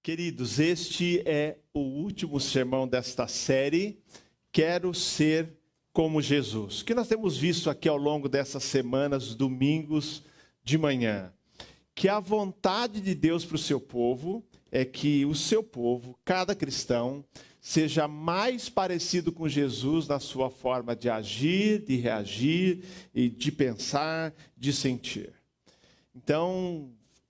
Queridos, este é o último sermão desta série, Quero Ser Como Jesus, que nós temos visto aqui ao longo dessas semanas, domingos de manhã. Que a vontade de Deus para o seu povo é que o seu povo, cada cristão, seja mais parecido com Jesus na sua forma de agir, de reagir, e de pensar, de sentir. Então,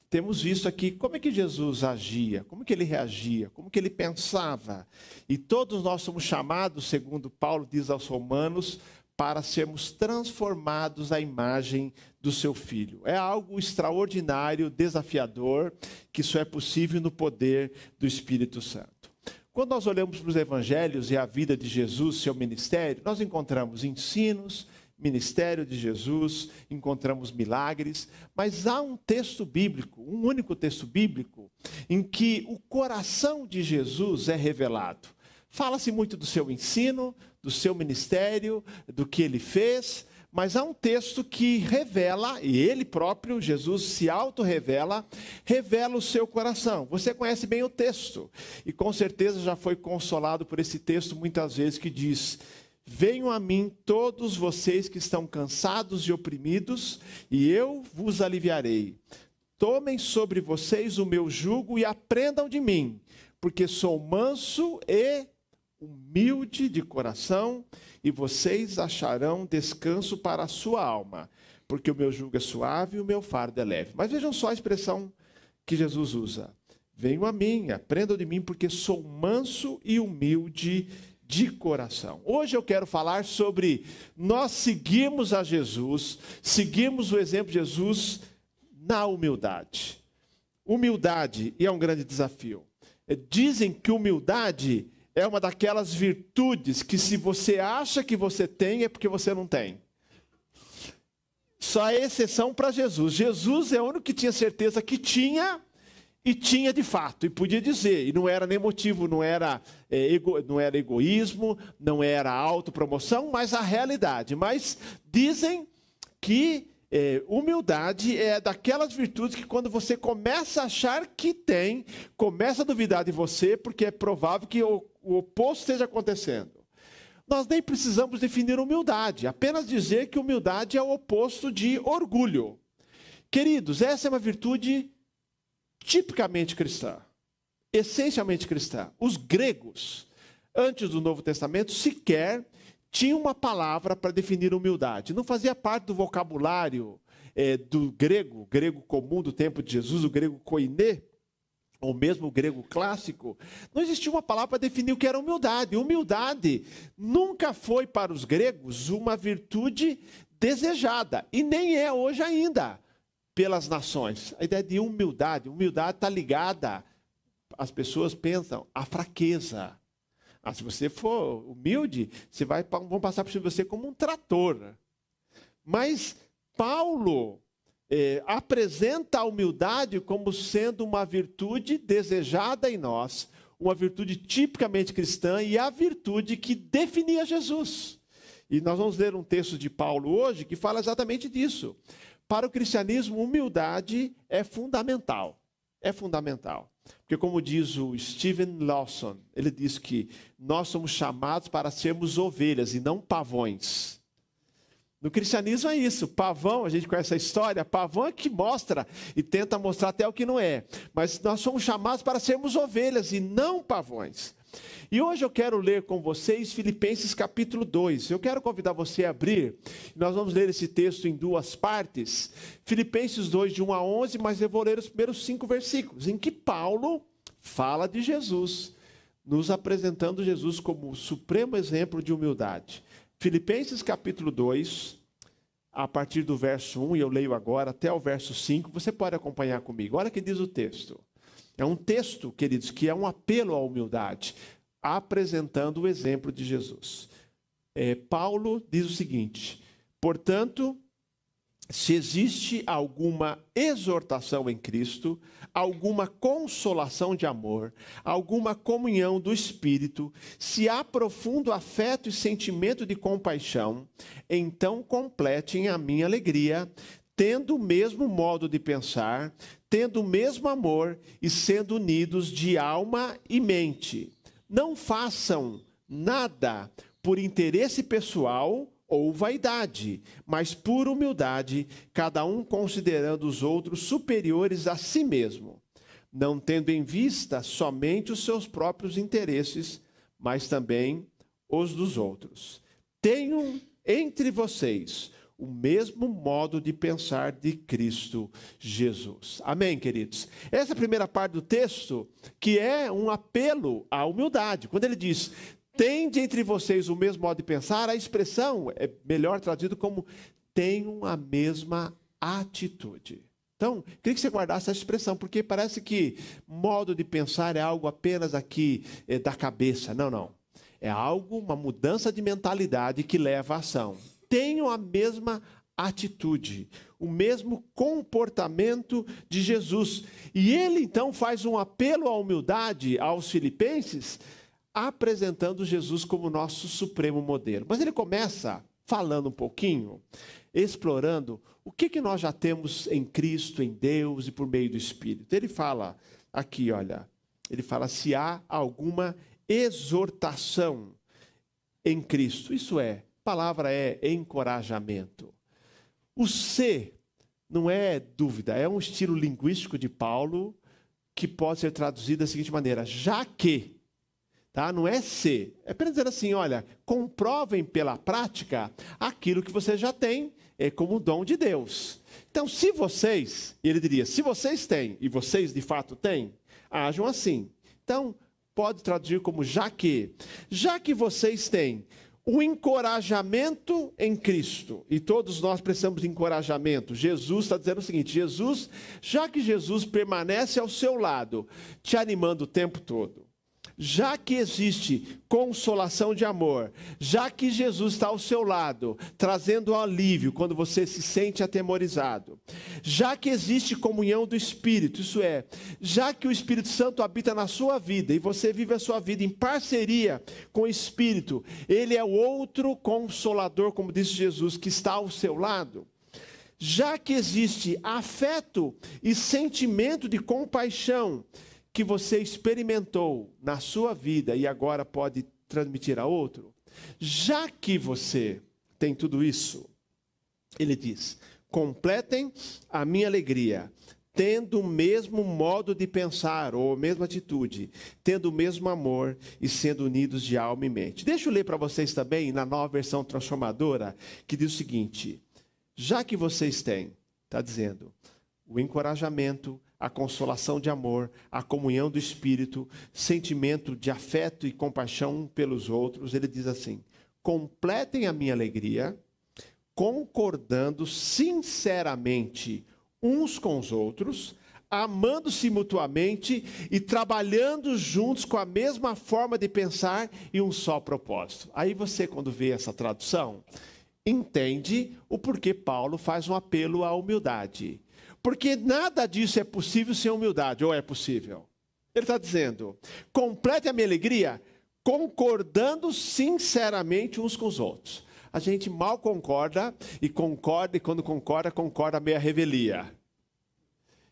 temos visto aqui como é que Jesus agia, como que ele reagia, como que ele pensava. E todos nós somos chamados, segundo Paulo diz aos Romanos, para sermos transformados à imagem do seu Filho. É algo extraordinário, desafiador, que só é possível no poder do Espírito Santo. Quando nós olhamos para os evangelhos e a vida de Jesus, seu ministério, nós encontramos ensinos, ministério de Jesus, encontramos milagres, mas há um texto bíblico, um único texto bíblico, em que o coração de Jesus é revelado. Fala-se muito do seu ensino, do seu ministério, do que ele fez, mas há um texto que revela, e ele próprio, Jesus, se auto-revela, revela o seu coração. Você conhece bem o texto, e com certeza já foi consolado por esse texto muitas vezes, que diz: venham a mim todos vocês que estão cansados e oprimidos, e eu vos aliviarei. Tomem sobre vocês o meu jugo e aprendam de mim, porque sou manso e humilde de coração, e vocês acharão descanso para a sua alma, porque o meu jugo é suave e o meu fardo é leve. Mas vejam só a expressão que Jesus usa: venham a mim, aprendam de mim, porque sou manso e humilde de coração. Hoje eu quero falar sobre nós seguirmos a Jesus, seguirmos o exemplo de Jesus na humildade. Humildade é um grande desafio. Dizem que humildade é uma daquelas virtudes que, se você acha que você tem, é porque você não tem. Só é exceção para Jesus. Jesus é o único que tinha certeza que tinha, e tinha de fato, e podia dizer, e não era nem motivo, não era egoísmo, não era autopromoção, mas a realidade. Mas dizem que humildade é daquelas virtudes que, quando você começa a achar que tem, começa a duvidar de você, porque é provável que o oposto esteja acontecendo. Nós nem precisamos definir humildade, apenas dizer que humildade é o oposto de orgulho. Queridos, essa é uma virtude tipicamente cristã, essencialmente cristã. Os gregos, antes do Novo Testamento, sequer tinham uma palavra para definir humildade. Não fazia parte do vocabulário do grego comum do tempo de Jesus, o grego koiné, ou mesmo o grego clássico. Não existia uma palavra para definir o que era humildade. Humildade nunca foi para os gregos uma virtude desejada, e nem é hoje ainda pelas nações. A ideia de humildade está ligada, as pessoas pensam, à fraqueza. Se você for humilde, vão passar por você como um trator. Mas Paulo apresenta a humildade como sendo uma virtude desejada em nós, uma virtude tipicamente cristã, e a virtude que definia Jesus. E nós vamos ler um texto de Paulo hoje que fala exatamente disso. Para o cristianismo, humildade é fundamental. É fundamental. Porque, como diz o Steven Lawson, ele diz que nós somos chamados para sermos ovelhas e não pavões. No cristianismo é isso. Pavão, a gente conhece a história, pavão é que mostra e tenta mostrar até o que não é. Mas nós somos chamados para sermos ovelhas e não pavões. E hoje eu quero ler com vocês Filipenses capítulo 2. Eu quero convidar você a abrir. Nós vamos ler esse texto em duas partes. Filipenses 2, de 1 a 11, mas eu vou ler os primeiros 5 versículos, em que Paulo fala de Jesus, nos apresentando Jesus como o supremo exemplo de humildade. Filipenses capítulo 2, a partir do verso 1, e eu leio agora até o verso 5, você pode acompanhar comigo. Olha o que diz o texto. É um texto, queridos, que é um apelo à humildade, apresentando o exemplo de Jesus. Paulo diz o seguinte: portanto, se existe alguma exortação em Cristo, alguma consolação de amor, alguma comunhão do Espírito, se há profundo afeto e sentimento de compaixão, então completem a minha alegria, tendo o mesmo modo de pensar, tendo o mesmo amor e sendo unidos de alma e mente. Não façam nada por interesse pessoal ou vaidade, mas por humildade, cada um considerando os outros superiores a si mesmo, não tendo em vista somente os seus próprios interesses, mas também os dos outros. Tenham entre vocês o mesmo modo de pensar de Cristo Jesus. Amém, queridos? Essa é a primeira parte do texto, que é um apelo à humildade. Quando ele diz, tende entre vocês o mesmo modo de pensar, a expressão é melhor traduzido como tenham a mesma atitude. Então, queria que você guardasse essa expressão, porque parece que modo de pensar é algo apenas aqui da cabeça. Não, não. É algo, uma mudança de mentalidade que leva à ação. Tenham a mesma atitude, o mesmo comportamento de Jesus. E ele, então, faz um apelo à humildade aos filipenses, apresentando Jesus como nosso supremo modelo. Mas ele começa falando um pouquinho, explorando o que nós já temos em Cristo, em Deus e por meio do Espírito. Ele fala aqui, olha, ele fala se há alguma exortação em Cristo. Isso é, a palavra é encorajamento. O se não é dúvida, é um estilo linguístico de Paulo que pode ser traduzido da seguinte maneira, já que, tá? Não é se, é para dizer assim, olha, comprovem pela prática aquilo que você já tem como dom de Deus. Então, se vocês, ele diria, se vocês têm, e vocês de fato têm, ajam assim. Então, pode traduzir como já que vocês têm o encorajamento em Cristo, e todos nós precisamos de encorajamento. Jesus está dizendo o seguinte, já que Jesus permanece ao seu lado, te animando o tempo todo, já que existe consolação de amor, já que Jesus está ao seu lado, trazendo alívio quando você se sente atemorizado, já que existe comunhão do Espírito, isso é, já que o Espírito Santo habita na sua vida e você vive a sua vida em parceria com o Espírito, ele é o outro consolador, como disse Jesus, que está ao seu lado. Já que existe afeto e sentimento de compaixão, que você experimentou na sua vida e agora pode transmitir a outro, já que você tem tudo isso, ele diz, completem a minha alegria, tendo o mesmo modo de pensar, ou a mesma atitude, tendo o mesmo amor e sendo unidos de alma e mente. Deixa eu ler para vocês também, na Nova Versão Transformadora, que diz o seguinte, já que vocês têm, está dizendo, o encorajamento, a consolação de amor, a comunhão do Espírito, sentimento de afeto e compaixão pelos outros, ele diz assim, completem a minha alegria, concordando sinceramente uns com os outros, amando-se mutuamente e trabalhando juntos com a mesma forma de pensar e um só propósito. Aí você, quando vê essa tradução, entende o porquê Paulo faz um apelo à humildade. Porque nada disso é possível sem humildade, ou é possível? Ele está dizendo, complete a minha alegria, concordando sinceramente uns com os outros. A gente mal concorda, e quando concorda meio a revelia.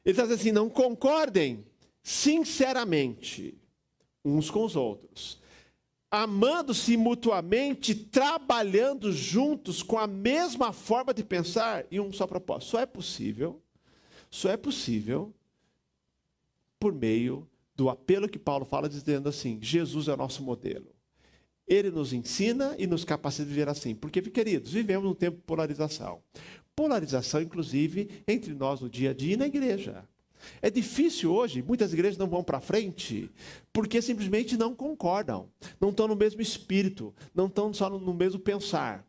Ele está dizendo assim, não concordem sinceramente uns com os outros. Amando-se mutuamente, trabalhando juntos com a mesma forma de pensar e um só propósito. Só é possível por meio do apelo que Paulo fala, dizendo assim, Jesus é o nosso modelo. Ele nos ensina e nos capacita a viver assim. Porque, queridos, vivemos num tempo de polarização. Polarização, inclusive, entre nós no dia a dia e na igreja. É difícil hoje, muitas igrejas não vão para frente, porque simplesmente não concordam. Não estão no mesmo espírito, não estão só no mesmo pensar.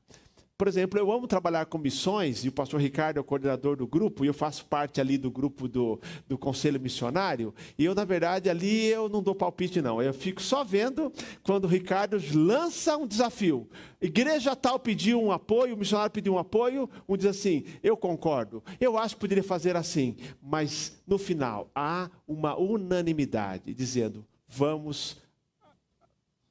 Por exemplo, eu amo trabalhar com missões, e o pastor Ricardo é o coordenador do grupo, e eu faço parte ali do grupo do Conselho Missionário, e eu, na verdade, ali eu não dou palpite, não. Eu fico só vendo quando o Ricardo lança um desafio. Igreja tal pediu um apoio, o missionário pediu um apoio, um diz assim, eu concordo, eu acho que poderia fazer assim, mas no final há uma unanimidade, dizendo, vamos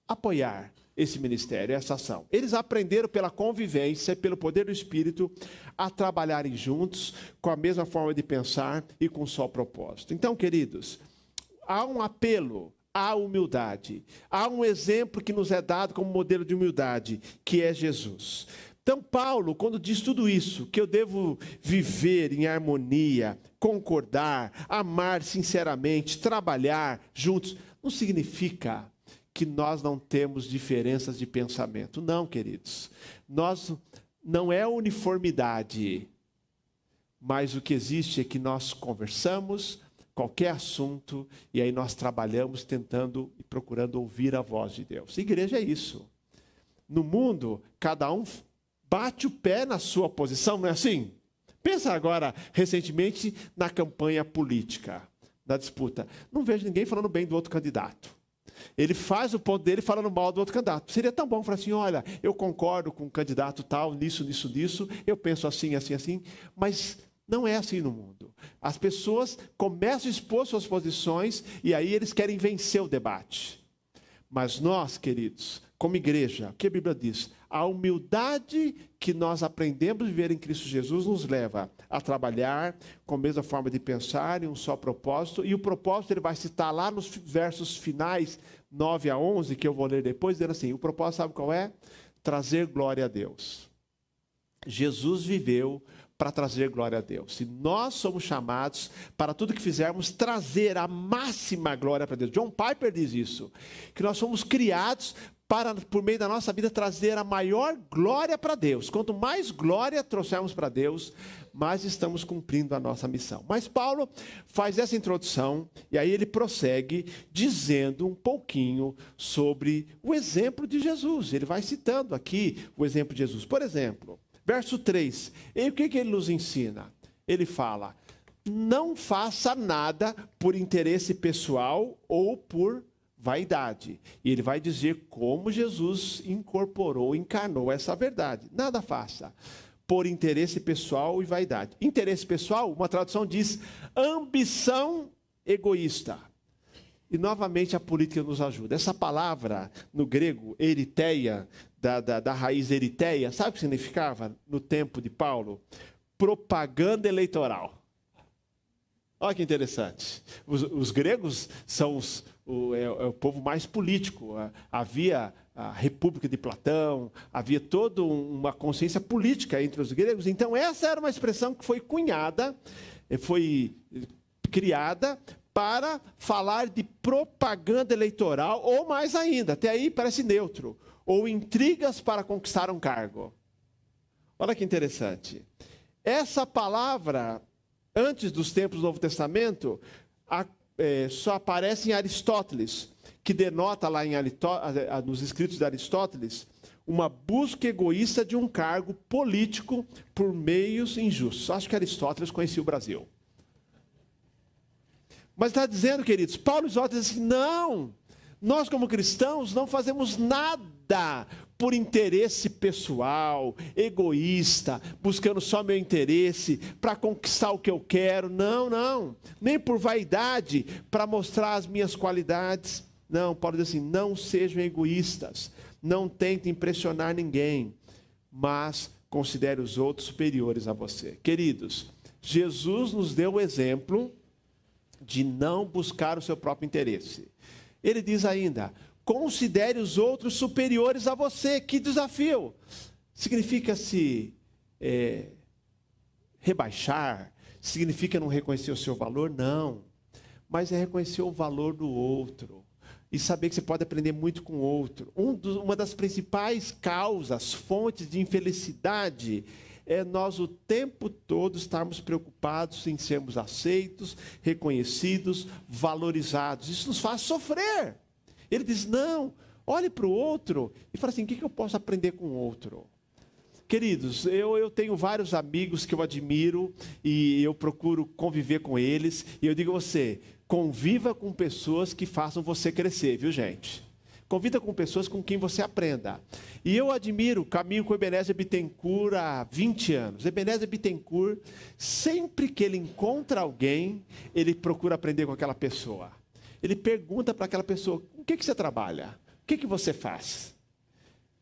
apoiar esse ministério, essa ação. Eles aprenderam pela convivência, pelo poder do Espírito, a trabalharem juntos, com a mesma forma de pensar e com um só propósito. Então, queridos, há um apelo à humildade. Há um exemplo que nos é dado como modelo de humildade, que é Jesus. Então, Paulo, quando diz tudo isso, que eu devo viver em harmonia, concordar, amar sinceramente, trabalhar juntos, não significa que nós não temos diferenças de pensamento. Não, queridos. Não é uniformidade, mas o que existe é que nós conversamos qualquer assunto e aí nós trabalhamos tentando e procurando ouvir a voz de Deus. Igreja é isso. No mundo, cada um bate o pé na sua posição, não é assim? Pensa agora, recentemente, na campanha política, na disputa. Não vejo ninguém falando bem do outro candidato. Ele faz o ponto dele falando mal do outro candidato. Seria tão bom falar assim, olha, eu concordo com o candidato tal, nisso, eu penso assim, assim, assim, mas não é assim no mundo. As pessoas começam a expor suas posições e aí eles querem vencer o debate. Mas nós, queridos, como igreja, o que a Bíblia diz? A humildade que nós aprendemos a viver em Cristo Jesus nos leva a trabalhar com a mesma forma de pensar, em um só propósito. E o propósito ele vai citar lá nos versos finais, 9 a 11, que eu vou ler depois, dizendo assim, o propósito sabe qual é? Trazer glória a Deus. Jesus viveu para trazer glória a Deus. E nós somos chamados para tudo que fizermos trazer a máxima glória para Deus. John Piper diz isso, que nós somos criados para, por meio da nossa vida, trazer a maior glória para Deus. Quanto mais glória trouxermos para Deus, mais estamos cumprindo a nossa missão. Mas Paulo faz essa introdução, e aí ele prossegue dizendo um pouquinho sobre o exemplo de Jesus. Ele vai citando aqui o exemplo de Jesus. Por exemplo, verso 3, e o que ele nos ensina? Ele fala, não faça nada por interesse pessoal ou por vaidade. E ele vai dizer como Jesus encarnou essa verdade. Nada faça por interesse pessoal e vaidade. Interesse pessoal, uma tradução diz ambição egoísta. E novamente a política nos ajuda. Essa palavra no grego, eritheia, da raiz eritheia, sabe o que significava no tempo de Paulo? Propaganda eleitoral. Olha que interessante. Os gregos são o povo mais político. Havia a República de Platão, havia toda uma consciência política entre os gregos. Então, essa era uma expressão que foi cunhada, foi criada para falar de propaganda eleitoral, ou mais ainda, até aí parece neutro, ou intrigas para conquistar um cargo. Olha que interessante. Essa palavra, antes dos tempos do Novo Testamento, só aparece em Aristóteles, que denota lá nos escritos de Aristóteles, uma busca egoísta de um cargo político por meios injustos. Acho que Aristóteles conhecia o Brasil. Mas está dizendo, queridos, Paulo exorta assim, não, nós como cristãos não fazemos nada por interesse pessoal, egoísta, buscando só meu interesse, para conquistar o que eu quero, não, nem por vaidade, para mostrar as minhas qualidades, não, Paulo diz assim, não sejam egoístas, não tentem impressionar ninguém, mas considere os outros superiores a você. Queridos, Jesus nos deu o exemplo de não buscar o seu próprio interesse. Ele diz ainda, considere os outros superiores a você. Que desafio! Significa se rebaixar? Significa não reconhecer o seu valor? Não. Mas é reconhecer o valor do outro. E saber que você pode aprender muito com o outro. Uma das principais causas, fontes de infelicidade, é nós o tempo todo estarmos preocupados em sermos aceitos, reconhecidos, valorizados. Isso nos faz sofrer. Ele diz, não, olhe para o outro e fala assim, o que eu posso aprender com o outro? Queridos, eu tenho vários amigos que eu admiro e eu procuro conviver com eles. E eu digo a você, conviva com pessoas que façam você crescer, viu gente? Convida com pessoas com quem você aprenda. E eu admiro, caminho com Ebenezer Bittencourt há 20 anos. Ebenezer Bittencourt, sempre que ele encontra alguém, ele procura aprender com aquela pessoa. Ele pergunta para aquela pessoa, com o que você trabalha? O que você faz?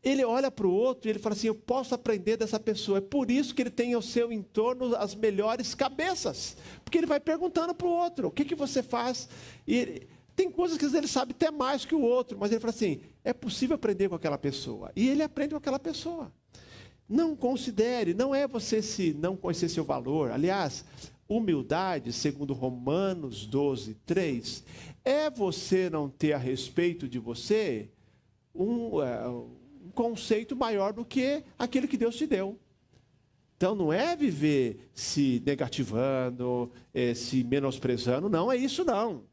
Ele olha para o outro e ele fala assim, eu posso aprender dessa pessoa. É por isso que ele tem ao seu entorno as melhores cabeças. Porque ele vai perguntando para o outro, o que você faz? E tem coisas que às vezes ele sabe até mais que o outro, mas ele fala assim, é possível aprender com aquela pessoa. E ele aprende com aquela pessoa. Não considere, não é você se não conhecer seu valor. Aliás, humildade, segundo Romanos 12, 3, é você não ter a respeito de você um conceito maior do que aquele que Deus te deu. Então, não é viver se negativando, se menosprezando, não é isso não.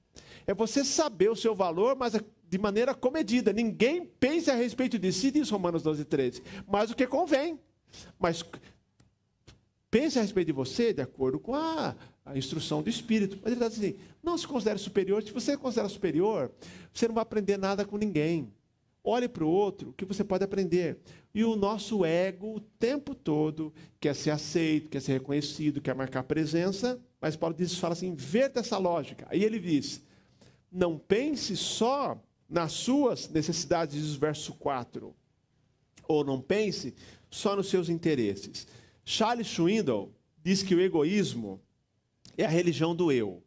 É você saber o seu valor, mas de maneira comedida. Ninguém pense a respeito de si, diz Romanos 12, 13, mas o que convém. Mas pense a respeito de você de acordo com a instrução do Espírito. Mas ele está dizendo assim, não se considere superior. Se você se considera superior, você não vai aprender nada com ninguém. Olhe para o outro, o que você pode aprender. E o nosso ego, o tempo todo, quer ser aceito, quer ser reconhecido, quer marcar presença. Mas Paulo fala assim, inverta essa lógica. Aí ele diz, não pense só nas suas necessidades, diz o verso 4. Ou não pense só nos seus interesses. Charles Swindoll diz que o egoísmo é a religião do eu.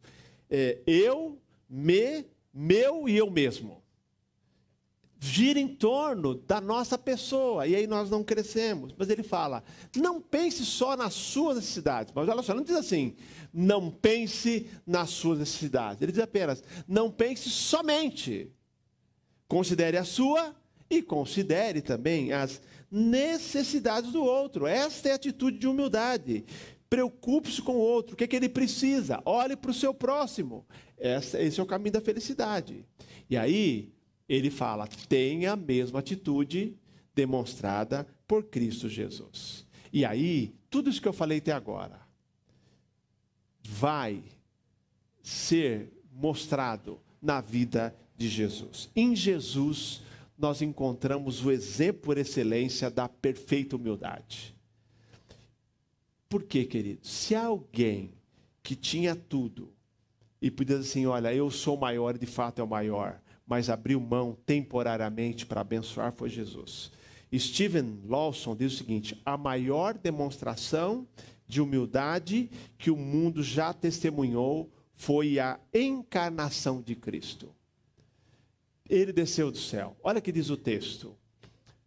Eu, meu e eu mesmo. Gira em torno da nossa pessoa, e aí nós não crescemos. Mas ele fala, não pense só nas suas necessidades. Mas olha só, não diz assim, não pense nas suas necessidades. Ele diz apenas, não pense somente. Considere a sua e considere também as necessidades do outro. Esta é a atitude de humildade. Preocupe-se com o outro, o que ele precisa. Olhe para o seu próximo. Esse é o caminho da felicidade. E aí ele fala, tenha a mesma atitude demonstrada por Cristo Jesus. E aí, tudo isso que eu falei até agora vai ser mostrado na vida de Jesus. Em Jesus, nós encontramos o exemplo por excelência da perfeita humildade. Por quê, querido? Se alguém que tinha tudo e podia dizer assim, olha, eu sou o maior e de fato é o maior, mas abriu mão temporariamente para abençoar foi Jesus. Stephen Lawson diz o seguinte, a maior demonstração de humildade que o mundo já testemunhou foi a encarnação de Cristo. Ele desceu do céu. Olha o que diz o texto.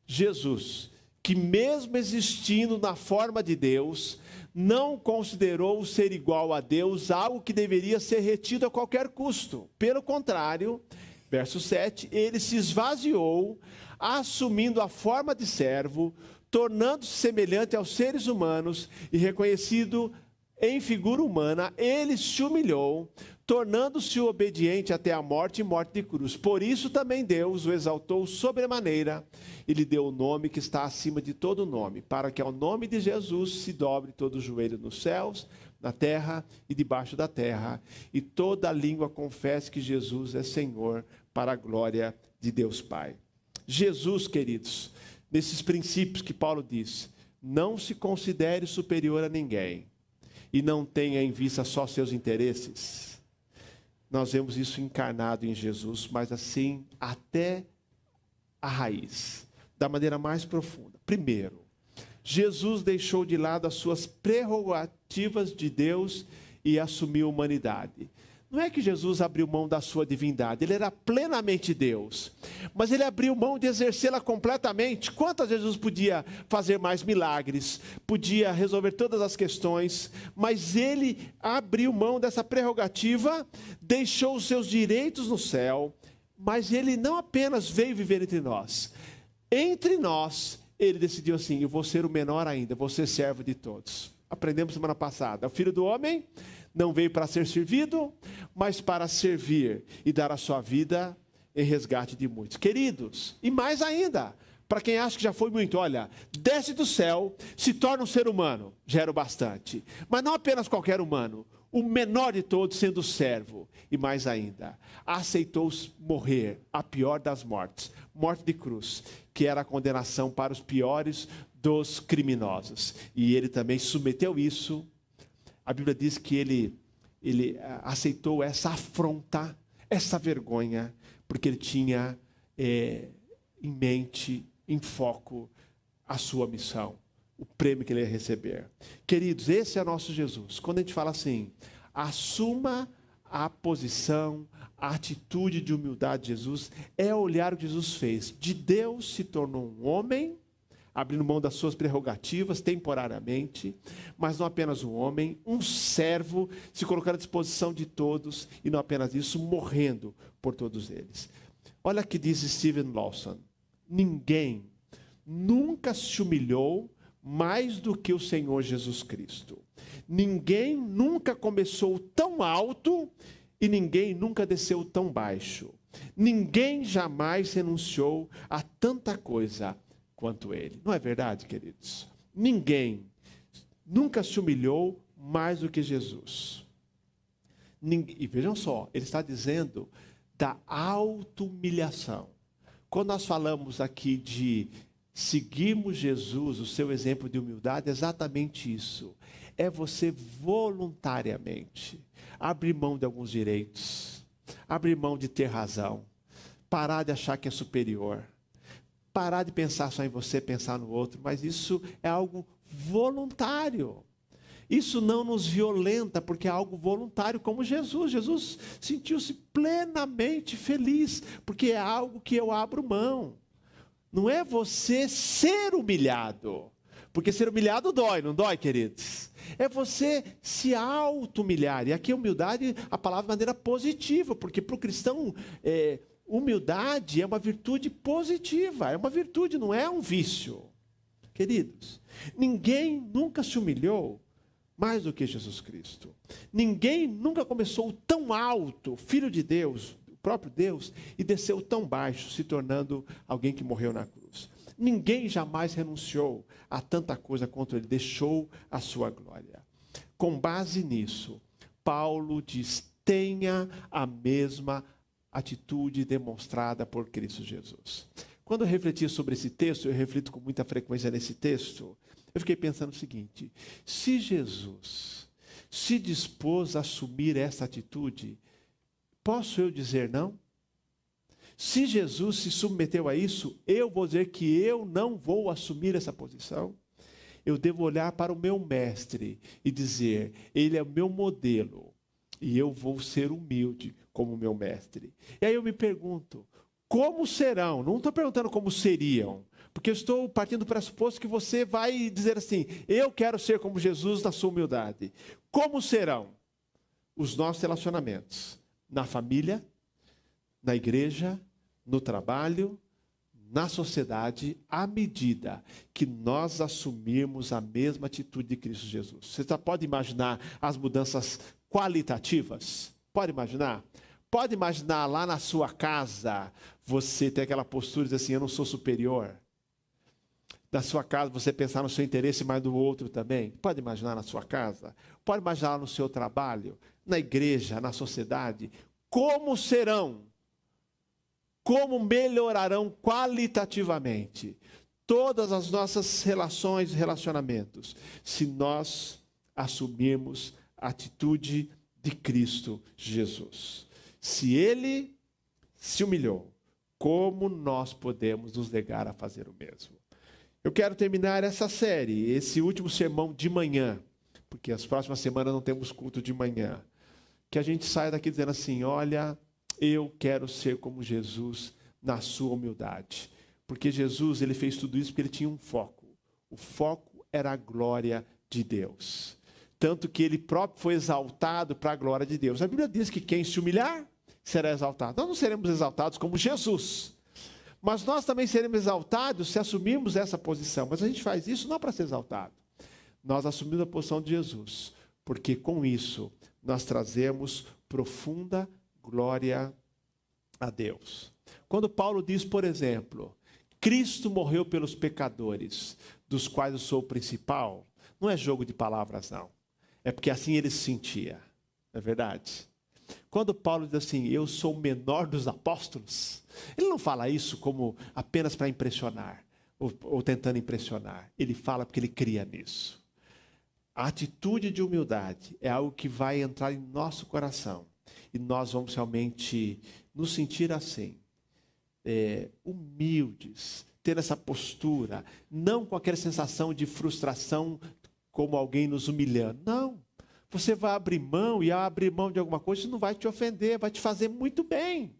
Jesus, que mesmo existindo na forma de Deus, não considerou o ser igual a Deus algo que deveria ser retido a qualquer custo. Pelo contrário, verso 7, ele se esvaziou, assumindo a forma de servo, tornando-se semelhante aos seres humanos e reconhecido em figura humana, ele se humilhou, tornando-se obediente até a morte e morte de cruz. Por isso também Deus o exaltou sobremaneira e lhe deu o nome que está acima de todo nome, para que ao nome de Jesus se dobre todo o joelho nos céus, na terra e debaixo da terra, e toda língua confesse que Jesus é Senhor, para a glória de Deus Pai. Jesus, queridos, nesses princípios que Paulo diz, não se considere superior a ninguém, e não tenha em vista só seus interesses. Nós vemos isso encarnado em Jesus, mas assim, até a raiz, da maneira mais profunda. Primeiro, Jesus deixou de lado as suas prerrogativas de Deus e assumiu a humanidade. Não é que Jesus abriu mão da sua divindade, ele era plenamente Deus, mas ele abriu mão de exercê-la completamente. Quantas vezes Jesus podia fazer mais milagres, podia resolver todas as questões, mas ele abriu mão dessa prerrogativa, deixou os seus direitos no céu, mas ele não apenas veio viver entre nós, ele decidiu assim, eu vou ser o menor ainda, vou ser servo de todos. Aprendemos semana passada, o Filho do Homem não veio para ser servido, mas para servir e dar a sua vida em resgate de muitos. Queridos, e mais ainda, para quem acha que já foi muito, olha, desce do céu, se torna um ser humano, já era o bastante. Mas não apenas qualquer humano, o menor de todos sendo servo. E mais ainda, aceitou morrer, a pior das mortes, morte de cruz, que era a condenação para os piores dos criminosos. E ele também submeteu isso. A Bíblia diz que ele aceitou essa afronta, essa vergonha, porque ele tinha em mente, em foco, a sua missão, o prêmio que ele ia receber. Queridos, esse é nosso Jesus. Quando a gente fala assim, assuma a posição, a atitude de humildade de Jesus, é olhar o que Jesus fez. De Deus se tornou um homem, abrindo mão das suas prerrogativas temporariamente, mas não apenas um homem, um servo, se colocando à disposição de todos, e não apenas isso, morrendo por todos eles. Olha o que diz Steven Lawson: ninguém nunca se humilhou mais do que o Senhor Jesus Cristo. Ninguém nunca começou tão alto e ninguém nunca desceu tão baixo. Ninguém jamais renunciou a tanta coisa quanto ele. Não é verdade, queridos? Ninguém nunca se humilhou mais do que Jesus. E vejam só, ele está dizendo da auto-humilhação. Quando nós falamos aqui de seguirmos Jesus, o seu exemplo de humildade, é exatamente isso. É você voluntariamente abrir mão de alguns direitos, abrir mão de ter razão, parar de achar que é superior, parar de pensar só em você, pensar no outro, mas isso é algo voluntário. Isso não nos violenta, porque é algo voluntário, como Jesus. Jesus sentiu-se plenamente feliz, porque é algo que eu abro mão. Não é você ser humilhado, porque ser humilhado dói, não dói, queridos? É você se auto-humilhar. E aqui humildade, a palavra de maneira positiva, porque para o cristão, humildade é uma virtude positiva, é uma virtude, não é um vício. Queridos, ninguém nunca se humilhou mais do que Jesus Cristo. Ninguém nunca começou tão alto, filho de Deus, próprio Deus, e desceu tão baixo, se tornando alguém que morreu na cruz. Ninguém jamais renunciou a tanta coisa quanto ele, deixou a sua glória. Com base nisso, Paulo diz: tenha a mesma atitude demonstrada por Cristo Jesus. Quando eu refleti sobre esse texto, eu reflito com muita frequência nesse texto, eu fiquei pensando o seguinte: se Jesus se dispôs a assumir essa atitude, posso eu dizer não? Se Jesus se submeteu a isso, eu vou dizer que eu não vou assumir essa posição? Eu devo olhar para o meu mestre e dizer: ele é o meu modelo, e eu vou ser humilde como meu mestre. E aí eu me pergunto, como serão? Não estou perguntando como seriam, porque eu estou partindo do pressuposto que você vai dizer assim: eu quero ser como Jesus na sua humildade. Como serão os nossos relacionamentos? Na família, na igreja, no trabalho, na sociedade, à medida que nós assumirmos a mesma atitude de Cristo Jesus. Você já pode imaginar as mudanças qualitativas? Pode imaginar? Pode imaginar lá na sua casa, você ter aquela postura de dizer assim: eu não sou superior? Na sua casa, você pensar no seu interesse mais do outro também? Pode imaginar na sua casa? Pode imaginar no seu trabalho? Na igreja, na sociedade? Como serão? Como melhorarão qualitativamente todas as nossas relações e relacionamentos, se nós assumirmos a atitude de Cristo Jesus? Se ele se humilhou, como nós podemos nos negar a fazer o mesmo? Eu quero terminar essa série, esse último sermão de manhã, porque as próximas semanas não temos culto de manhã. Que a gente saia daqui dizendo assim: olha, eu quero ser como Jesus na sua humildade. Porque Jesus, ele fez tudo isso porque ele tinha um foco. O foco era a glória de Deus. Tanto que ele próprio foi exaltado para a glória de Deus. A Bíblia diz que quem se humilhar será exaltado. Nós não seremos exaltados como Jesus, mas nós também seremos exaltados se assumirmos essa posição. Mas a gente faz isso não para ser exaltado. Nós assumimos a posição de Jesus, porque com isso nós trazemos profunda glória a Deus. Quando Paulo diz, por exemplo, Cristo morreu pelos pecadores, dos quais eu sou o principal, não é jogo de palavras, não. É porque assim ele se sentia, não é verdade? Quando Paulo diz assim: eu sou o menor dos apóstolos, ele não fala isso como apenas para impressionar, ou tentando impressionar. Ele fala porque ele cria nisso. A atitude de humildade é algo que vai entrar em nosso coração. E nós vamos realmente nos sentir assim. humildes, ter essa postura, não com aquela sensação de frustração como alguém nos humilhando. Não, você vai abrir mão, e ao abrir mão de alguma coisa, isso não vai te ofender, vai te fazer muito bem.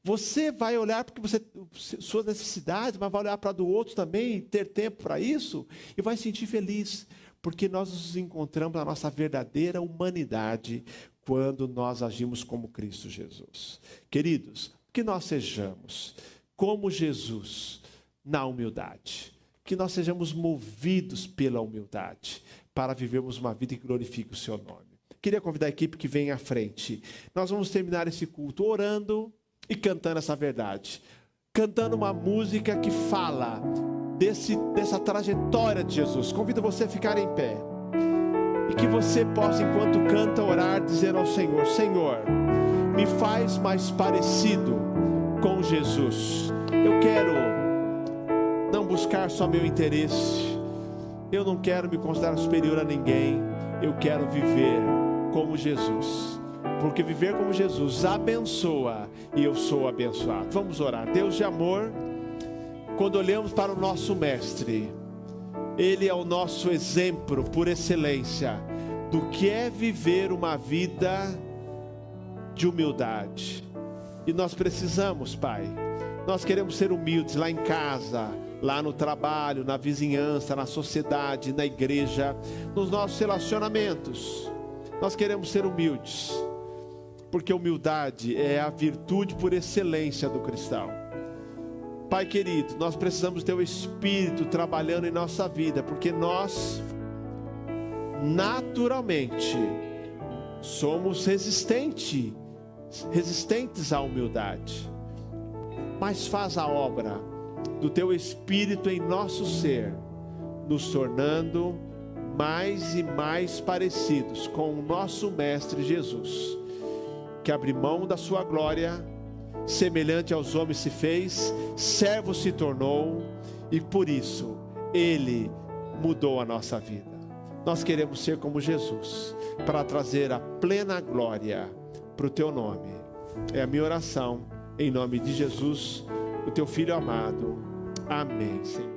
Você vai olhar porque suas necessidades, mas vai olhar para a do outro também, ter tempo para isso, e vai se sentir feliz, porque nós nos encontramos na nossa verdadeira humanidade quando nós agimos como Cristo Jesus. Queridos, que nós sejamos como Jesus na humildade, que nós sejamos movidos pela humildade para vivermos uma vida que glorifique o seu nome. Queria convidar a equipe que vem à frente. Nós vamos terminar esse culto orando e cantando essa verdade, cantando uma música que fala dessa trajetória de Jesus. Convido você a ficar em pé e que você possa, enquanto canta, orar, dizendo ao Senhor: Senhor, me faz mais parecido com Jesus. Eu quero não buscar só meu interesse, eu não quero me considerar superior a ninguém, eu quero viver como Jesus, porque viver como Jesus abençoa e eu sou abençoado. Vamos orar. Deus de amor, quando olhamos para o nosso Mestre, Ele é o nosso exemplo por excelência do que é viver uma vida de humildade. E nós precisamos, Pai, nós queremos ser humildes lá em casa, lá no trabalho, na vizinhança, na sociedade, na igreja, nos nossos relacionamentos. Nós queremos ser humildes, porque humildade é a virtude por excelência do cristão. Pai querido, nós precisamos ter o Espírito trabalhando em nossa vida, porque nós, naturalmente, somos resistentes à humildade. Mas faz a obra do Teu Espírito em nosso ser, nos tornando mais e mais parecidos com o nosso Mestre Jesus, que abriu mão da sua glória, semelhante aos homens se fez, servo se tornou, e por isso Ele mudou a nossa vida. Nós queremos ser como Jesus, para trazer a plena glória para o Teu nome. É a minha oração, em nome de Jesus, o Teu Filho amado. Amém, Senhor.